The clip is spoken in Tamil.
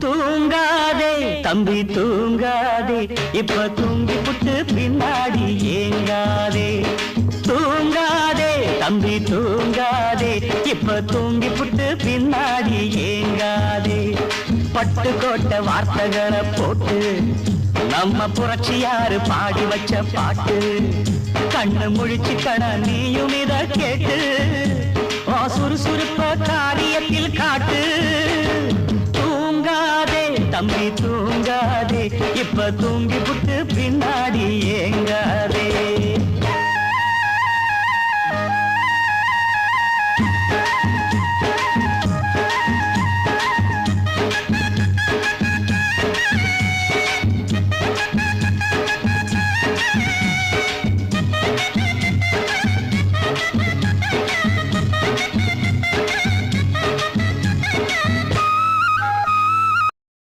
தூங்காதே தம்பி தூங்காதே, இப்ப தூங்கி புட்டு பின்னாடி ஏங்காதே. தூங்காதே தம்பி தூங்காதே, இப்ப தூங்கி புட்டு பின்னாடி ஏங்காதே. பட்டு கோட்ட வார்த்தைகளை போட்டு நம்ம புரட்சியாரு பாடி வச்ச பாட்டு. கண்ணு முழிச்சு கட நீயும் இத கேட்டு சுறுசுறுப்ப காரியத்தில் காட்டு. தூங்காதே தம்பி தூங்காதே, இப்ப தூங்கி புட்டு பின்னாடி ஏங்காதே.